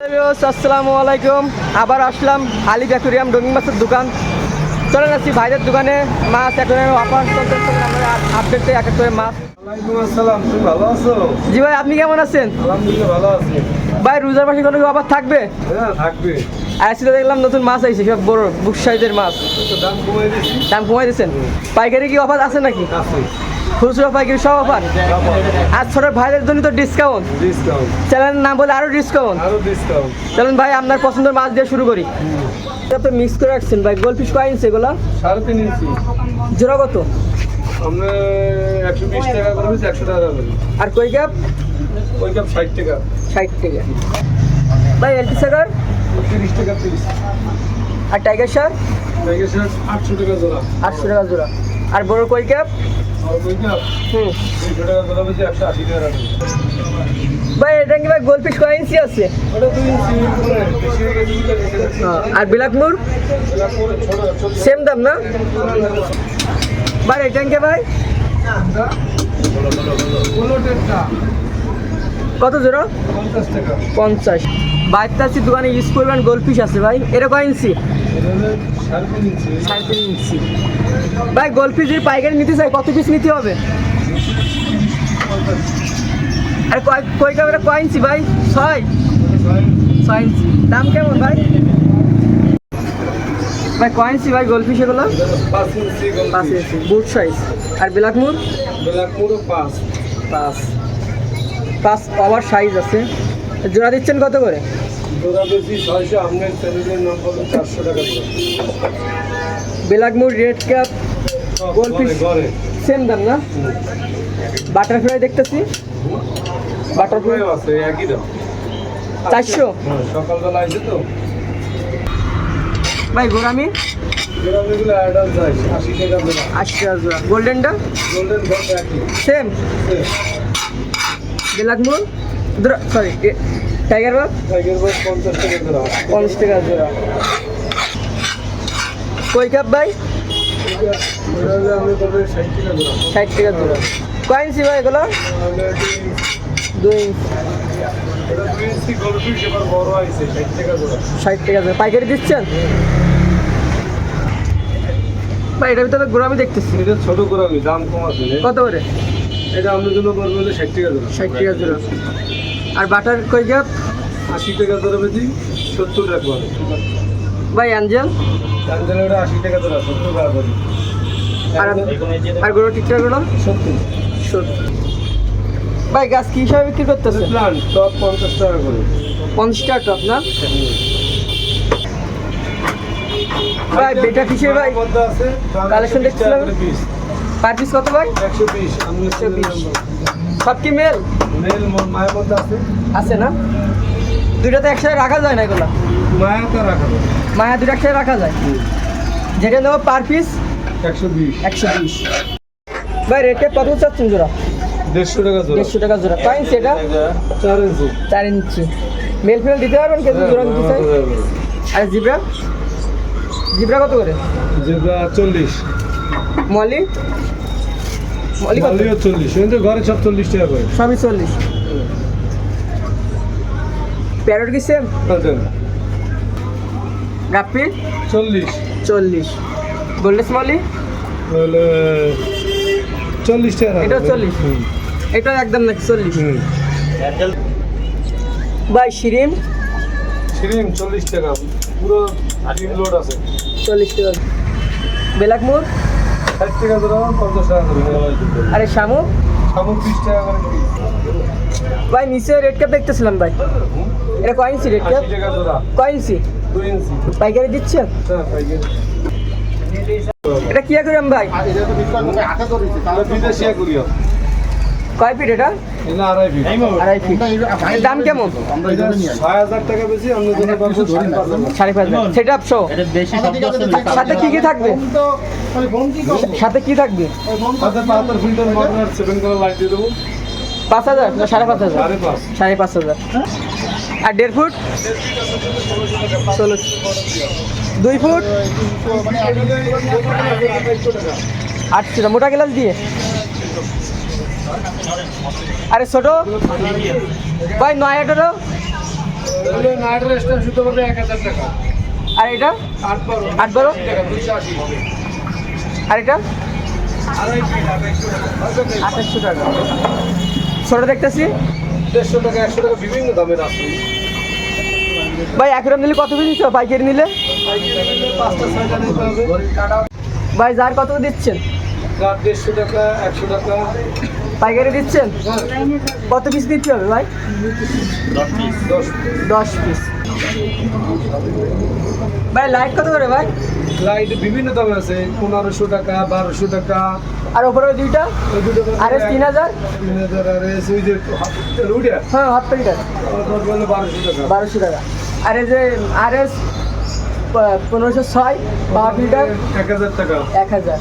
আসসালামু আলাইকুম। আবার আসলাম আলিফ অ্যাকুরিয়াম ডঙ্গি মাছের দোকান। চলে যাচ্ছি ভাইদের দোকানে মাছ এখন অফার চলতেছে, আমরা আপডেট দিই এক এক করে মাছ। ওয়ালাইকুম আসসালাম, তুমি ভালো আছো? জি ভাই, আপনি কেমন আছেন? আলহামদুলিল্লাহ ভালো আছি। ভাই রোজার পাশে কোনো অফার থাকবে? হ্যাঁ থাকবে। আসছিল দেখলাম নতুন মাছ আইছে, সব বড় বুক সাইজের মাছ। তো দাম কমাই দিচ্ছি। দাম কমাই দিচ্ছেন? পাইকারি কি অফার আছে নাকি? আছে। খুচরো পাইকারি সব অফার? আর ছোট ভাইদের জন্য তো ডিসকাউন্ট। ডিসকাউন্ট। চ্যানেলের নাম বলে আরো ডিসকাউন্ট। আরো ডিসকাউন্ট। চলুন ভাই আপনার পছন্দের মাছ দিয়ে শুরু করি। এটা তো মিক্স করে রাখছেন ভাই। গোলফিশ কয় ইঞ্চি এগুলো? 3.5 ইঞ্চি। জোড়া কত? আমরা 120 টাকা করে, 100 টাকা করে। আর কই ক্যাপ? ওই কাপ 60 টাকা। 60 টাকা। ভাই এলটি সাগার? 30 টাকা পিস। আর টাইগার শার্ক? টাইগার শার্ক 800 টাকা জোড়া। 800 টাকা জোড়া। আর বড় কই ক্যাপ? আর ওই কাপ 200 টাকা জোড়া, 180 টাকা। ভাই এটা কি ভাই গোলফিশ কয় ইঞ্চি আছে? ওটা 2 ইঞ্চি করে বেশি হয়ে গেছে। আর বিলাকমুর? এটা পুরো ছোট সেম দাম না ভাই? এটা কি ভাই কত জোড়া? 50 টাকা। 50। বাইরটা আছে দোকানে ইউজ করবেন। গোলফিশ আছে ভাই। এটা কয় ইঞ্চি? এটা হলো 3.5 ইঞ্চি। 3.5 ইঞ্চি। ভাই গোলফিশ যদি পাইকারি নিতে চাই কত পিস নিতে হবে? আর কয় ক্যামেরা কয় ইঞ্চি ভাই? 6 ইঞ্চি। দাম কেমন ভাই? ভাই কয় ইঞ্চি ভাই গোলফিশ এগুলো? 5 ইঞ্চি। 5 ইঞ্চি বুট সাইজ। আর বিলাকমুর? ব্ল্যাকমুরও 5 ওভার সাইজ আছে। জোড়া দিচ্ছেন কত করে? জোড়া বেশি 600। আপনার চ্যানেলের নাম বলুন। 400 টাকা জোড়া। বিলাকমুর রেড ক্যাপ গোলফিশ ঘরে সেম দাম না? বাটারফ্লাই দেখতেছি। বাটারফ্লাই বাটারফ্লাই আছে একই দাম। 400। সকালবেলা আসে তো। ভাই গোরামি? এগুলো অ্যাডাল্ট যায় 80 টাকা জোড়া। 80 টাকা জোড়া। গোল্ডেনটা গোল্ডেন ঘর একই। সেম। বিলাকমুর সরি টাইগার বাপ? টাইগার বাস 50 টাকা জোড়া। 50 টাকা জোড়া। কই ক্যাপ ভাই? ওটা হলে আমি তবে 60 টাকা জোড়া। 60 টাকা জোড়া। কয় ইঞ্চি ভাই এগুলো? তাহলে 2 ইঞ্চি। এটা 2 ইঞ্চি গোলফিশ এবার বড় আইছে 60 টাকা জোড়া। 60 টাকা জোড়া। পাইকারি দিচ্ছেন ভাই? এটার ভিতরে গোরামি দেখতেছি। এটা ছোট করে আমি দাম কম আছে। কত করে? এটা আপনার জন্য পড়বে হলে 60 টাকা জোড়া। 60 টাকা জোড়া। আর বাটার কই ক্যাপ? 80 টাকা জোড়া বেশি 70 টাকা করে। ভাই অ্যাঞ্জেল? চান্দেলে ওটা 80 টাকা জোড়া 70 টাকা করে। আর গরু টিকটাগুলো? 70। 70। ভাই গাছ কি হিসাবে বিক্রি করতেছে? প্লান্ট টপ 50 টাকা করে। 50 টাকা টপ না? ভাই বেটা কিসের ভাই? মধ্যে আছে কালেকশন দেখছিলাম। পার পিস কত ভাই? 120। আমি 120। সব কি মেল? মেল মায়ের মধ্যে আছে। আছে না? দুইটা তো একসাথে রাখা যায় না এগুলো? মায়া তো রাখাবো। মায়া দুটো একসাথে রাখা যায়। যেটা নেবো পার পিস 120। 120। ভাই রেটে কত চাচ্ছেন জোড়া? 150 টাকা জোড়া। 150 টাকা জোড়া। কয় ইঞ্চি এটা? 4 ইঞ্চি। 4 ইঞ্চি। মেল ফিমেল দিতে পারবেন কেজি জোড়া দিতে চাই? আর জিব্রা? জিব্রা কত করে? যেটা 40। মলি? মলি কত? মলিও 40। কিন্তু ঘরে সব 40 টাকা করে। সবই 40। প্যারট কি সেম? গাপ্পি? 40। 40। গোল্ডেস মলি? তাহলে 40 টাকা। এটাও 40? হুম। এটা একদম নাকি 40? হুম। ভাই শিরিম? শিরিম 40 টাকা। পুরো ডিম লোড আছে। 40 টাকা। বেলাকমুর? 60 টাকা জোড়া, 50 টাকা করে। আরে শামুক? শামুক 30 টাকা করে পিস। ভাই নিচে রেড ক্যাপ দেখতেছিলাম ভাই। এটা কয় ইঞ্চি রেড ক্যাপ? 80 টাকা জোড়া। কয় ইঞ্চি? 2 ইঞ্চি। পাইকারি দিচ্ছেন? হ্যাঁ পাইকারি। এটা কি করিম ভাই? তাহলে বিদেশি করিও। কয় ফিট এটা? এটা 2.5 ফিট। 2.5 ফিট। এর দাম কেমন? এটা 6000 টাকা বেশি, আমরা জন্য পাবো 5,500। 5,500 সেট আপ শো। সাথে কি কি থাকবে? সাথে কি থাকবে? সাথে 75 ফিল্টার মোটর আর 7 করে লাইট দিয়ে দেবো। 5,000 না 5,500? 5,500। 5,500। আর 1.5 ফুট? 16। 2 ফুট? 800 মোটা গ্লাস দিয়ে। আরে ছোট ভাই 9 18 এগুলো নাইট রেস্টুরেন্ট শুধু হবে 1000 টাকা। আর এটা 8 12 টাকা 280। আর এটা আড়াই ফিট 2800 টাকা। ছোট দেখতেছি 150 টাকা 100 টাকা বিভিন্ন দামের আছে। ভাই একরকম নিলে কত পিস নিতে হবে পাইকারি নিলে? পাঁচটা ছয়টা নিতে হবে। ভাই যার কত দিচ্ছেন? যার 150 টাকা 100 টাকা। পাইকারি দিচ্ছেন? কত পিস দিতে হবে ভাই? 10 পিস। ভাই লাইট কত করে ভাই? লাইট বিভিন্ন দাম আছে, 1500 টাকা 1200 টাকা। আর ওপরে ওই দুইটা ওই দুটো আর এস 3000? 3000 আর এস ওই যে রুডিয়া হ্যাঁ হাফ প্যাকেট বলে 1200 টাকা। 1200 টাকা। আর এই যে আর এস 1506 পাওয়ার ফিল্টার 1000 টাকা। 1000।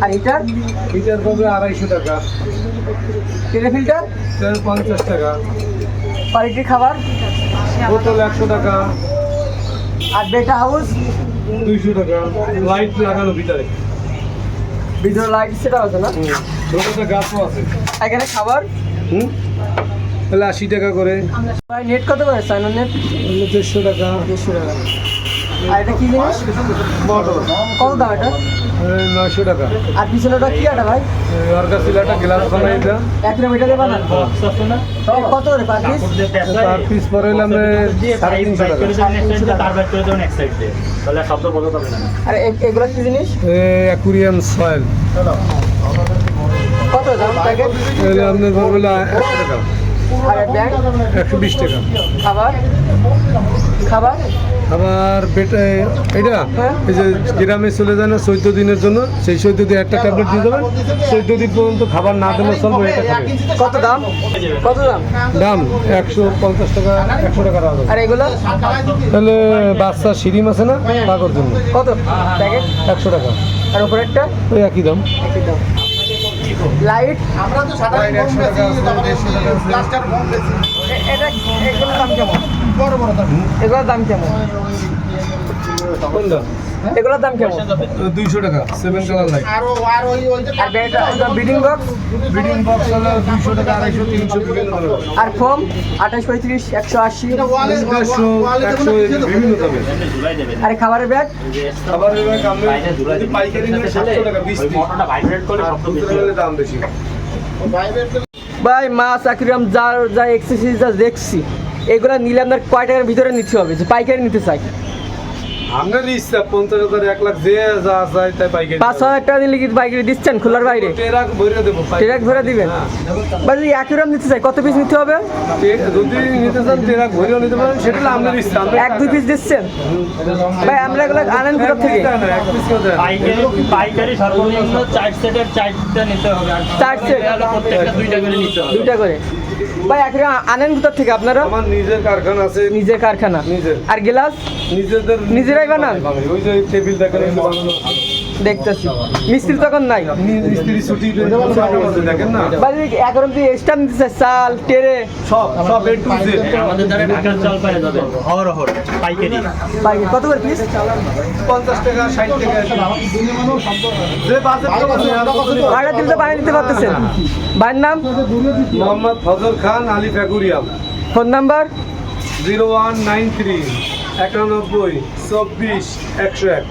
আর হিটার লিটার পাবে 250 টাকা। টেনে ফিল্টার 50 টাকা। কোয়ালিটির খাবার বোতল 100 টাকা। আর বেটা হাউস 200 টাকা। লাইট লাগানো ভিতরে। ভিতরে লাইট সেটা আছে না? ছোটটা গাছও আছে। এখানে খাবার তাহলে 80 টাকা করে। ভাই নেট কত করে চাইনা নেট? 150 টাকা। 150 টাকা। আর এটা কি জিনিস? বটল কত দাম এটা? 900 টাকা। আর পিছনেটা কি এটা ভাই? অর্গা সিলাটা গ্লাস বানাই দেন। 1 কিলোমিটারে বানান কত করে পার পিস? তার পিস পরে হইলে আমরা 350 টাকা। আর এগুলো কি জিনিস? অ্যাকুরিয়াম সয়েল কত দাম প্যাকেট? এগুলো আপনার পড়বে 100 টাকা। আর ব্যাগ 120 টাকা। খাবার খাবার আবার বেটা এটা এই যে গ্রামে চলে যায় না 14 দিনের জন্য, সেই 14 দিন একটা ট্যাবলেট দিয়ে দেবেন, 14 দিন পর্যন্ত খাবার না দিলে চলবে। এটা খাবে। কত দাম? কত দাম? দাম 150 টাকা 100 টাকা রাখা। আর এগুলো তাহলে বাচ্চা সিরিম আছে না পাকর জন্য কত প্যাকেট? 100 টাকা। আর উপরেরটা ওই একই দাম। একই দাম। লাইট আমরা তো সাধারণ কম বেশি তারপরে প্লাস্টার কম বেশি এটা এগুলোর দাম কেমন? বড় বড় দাম এগুলোর দাম কেমন? কোনটা? এগুলোর দাম কেমন? 200 টাকা 7 কালার লাইট। আর ওই যে আর ব্যাগটা বিডিং বক্স বিডিং বক্স হলো 200 টাকা 250 300 বিভিন্ন দামের। আর ফোম 28 35 180। এটা ওয়ালে 100 বিভিন্ন দামের। আর খাবারের ব্যাগ আবার এবার আমরা যদি পাইকারি নিলে 700 টাকা 20 পিস। তাহলে দাম বেশি। ভাই মাছ অ্যাকুরিয়াম যা এক্সারসাইজ যা দেখছি এগুলো নিলে আপনার কয় টাকার ভিতরে নিতে হবে যে পাইকারি নিতে চাই? আমরা ইচ্ছা 50,000 1 লাখ যে যা চাই তাই পাইকারি। 5,000 টাকা দিলে কি পাইকারি দিচ্ছেন খোলার বাইরে? ট্রাক ভরে দেবো। ট্রাক ভরে দিবেন? ভাই যদি অ্যাকুরিয়াম নিতে চাই কত পিস নিতে হবে? যদি নিতে চান ট্রাক ভরেও নিতে পারেন, সেটা হলো আমাদের ইচ্ছা। আমরা 1-2 পিস দিচ্ছেন? ভাই আমরা এগুলো আনেন কোথা থেকে? এক পিস কেউ দেয় না। পাইকারি সর্বনিম্ন 4 সেটের 4টা নিতে হবে আর 4 সেট প্রত্যেকটা 2টা করে নিতে হবে। 2টা করে। ভাই অ্যাকুরিয়াম আনেন কোথা থেকে আপনারা? আমার নিজের কারখানা আছে। নিজের কারখানা। নিজের। আর গ্লাস নিজেদের নিজেরাই বানান? ওই যে টেবিল দেখেন এগুলো বানানো। দেখতেছি মিস্ত্রি তখন নাই। মিস্ত্রি ছুটি দেখেন না, ভাই যদি অ্যাকুরিয়াম দিয়ে স্টাম্প নিতে চাই চাল টেরে সব সব এ টু জেড। আমাদের দ্বারা ঢাকার চাল পাওয়া যাবে অহরহ পাইকারি। ভাই কত করে পিস? 50 টাকা 60 টাকা যে বাজেট ভাড়া দিলে তো বানিয়ে নিতে পারতেছেন। ভাইয়ের নাম? Mohammad Fazal Khan Ali aquarium. Phone number? 0193 91 24 101।